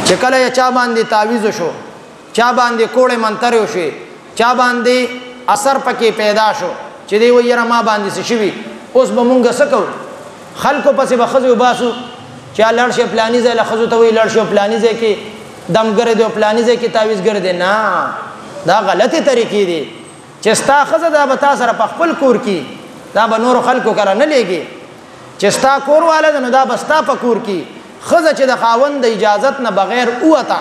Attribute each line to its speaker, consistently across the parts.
Speaker 1: چې کله چا باندې تعویذ شو، چا باندې کوړې منتر وشي، چا باندې اثر پکې پیدا شو چې دی ویره ما باندې څه شوي، اوس به مونږ څه کوو؟ خلکو پسې به ښځې وباسو چې لړ شي پلاني ځای له ښځو ته وایي لړ شي پلاني ځای کې دمګرې دی او پلاني ځای کې تعویذګر دی. نه، دا غلطې طریقې دي چې ستا ښځه دا به تا سره په خپل کور کې، دا به نورو خلکو کره نه لیږي. چې ستا کور والا ده نو دا به ستا په کور کې ښځه چې د خاوند د اجازت نه بغیر ووته،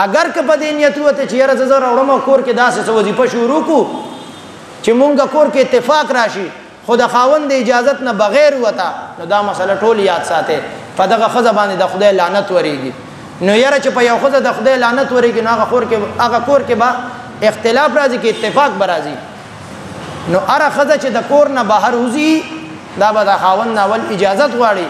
Speaker 1: اگر که په دې نیت ووته چې یاره زه راوړم او کور کې داسې څه وظیفه شروع کړو چې مونږ کور کې اتفاق راشي، خو د خاوند د اجازت نه بغیر ووته، نو دا مسله ټول یاد ساتئ. په دغه ښځه باندې د خدای لعنت ورېږي. نو یاره چې په یو ښځه د خدای لعنت ورېږي نو هغه کور کې به اختلاف راځي کې اتفاق به راځي. نو هره ښځه چې د کور نه بهر وځي دا به د خاوند نه اول اجازت غواړي،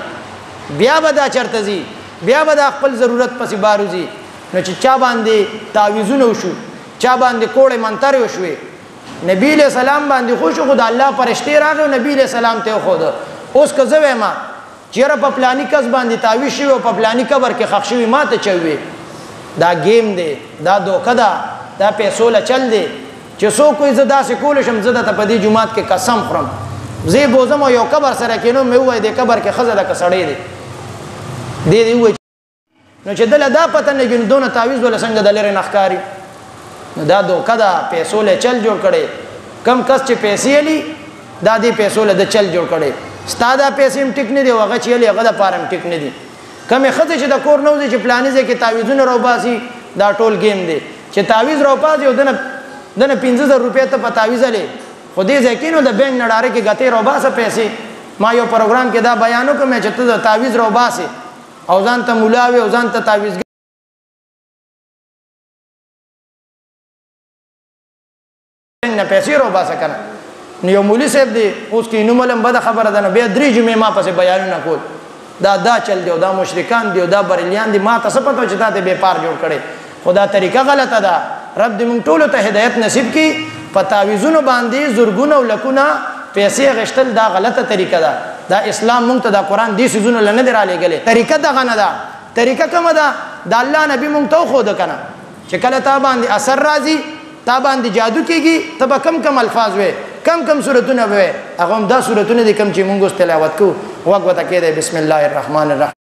Speaker 1: بیا به دا چرته ځي، بیا به د خپل ضرورت پسې بار وځي. نو چې چا باندې تعویذونه وشو، چا باندې کوړې منترې وشوې، نبی علیہ السلام باندې خو شو، خو د الله فرشتې راغی نبی علیہ السلام ته وښوده. اوس که زه وایم چېرې په پلاني کس باندې تعویذ شوي او په پلاني قبر کې ښخ شوي ما ته چوي، دا گیم دی، دا دوکه ده، دا پیسو له چل دی. چې څوک کوي زه داسې کولی شم زه درته په دې جومات کې قسم خورم زه بوزم او یو قبر سره کینو مې ووایي دې قبر کې ښځه ده که سړی دی، دې ووایي نو چې دله دا پته نه لګي نو دونه تعویذ وله څنګه د لرې نه ښکاري. نو دا دوکه ده، پیسو له چل جوړ کړی. کم کس چې پیسې الي دا دې پیسو له د چل جوړ کړی. ستا دا پیسې هم ټیک نه دي او هغه چې الي هغه دپاره هم ټیک نه دي. کمې ښځې چې د کور نه وځي چې پلاني ځای کې تعویذونه راوباسي دا ټول گیم دی. چې تعویذ راوباسي او دنه 50,000 روپۍ ته په تعویذ الې، خو دې ځای کې نو د بینک نه ډارې کې ګتې راوباسه پیسې. ما یو پروګرام کې دا بیان وکړم چې ته د تعویذ راوباسې او ځان ته ملا وې او ځان ته تعویذ نه پیسې راوباسه کنه. نو یو مولوي صاحب دی اوس کې نوم علم بده خبره ده، نو بیا 3 جمعې ما پسې بیانونه کول دا چل دی او دا مشرکان دی او دا بریلیان دي. ما ته څه پته چې تا ته بېپار جوړ کړی، خو دا طریقه غلطه ده. رب دې موږ ټولو ته هدایت نصیب کړي. په تعویذونو باندې زرګونه او لکونه پیسې اخیستل دا غلطه طریقه ده. دا اسلام موږ ته دا قرآن دې څیزونو له نه دی رالیږلی. طریقه دغه نه ده. طریقه کومه ده؟ د الله نبي موږ ته وښوده که نه چې کله تا باندې اثر راځي، تا باندې جادو کېږي، ته به کم الفاظ وې، کم صورتونه به وې، هغه هم دا صورتونه دي کم چې موږ اوس تلاوت کوو. غوږ ورته کېدی. بسم الله الرحمن الرحیم.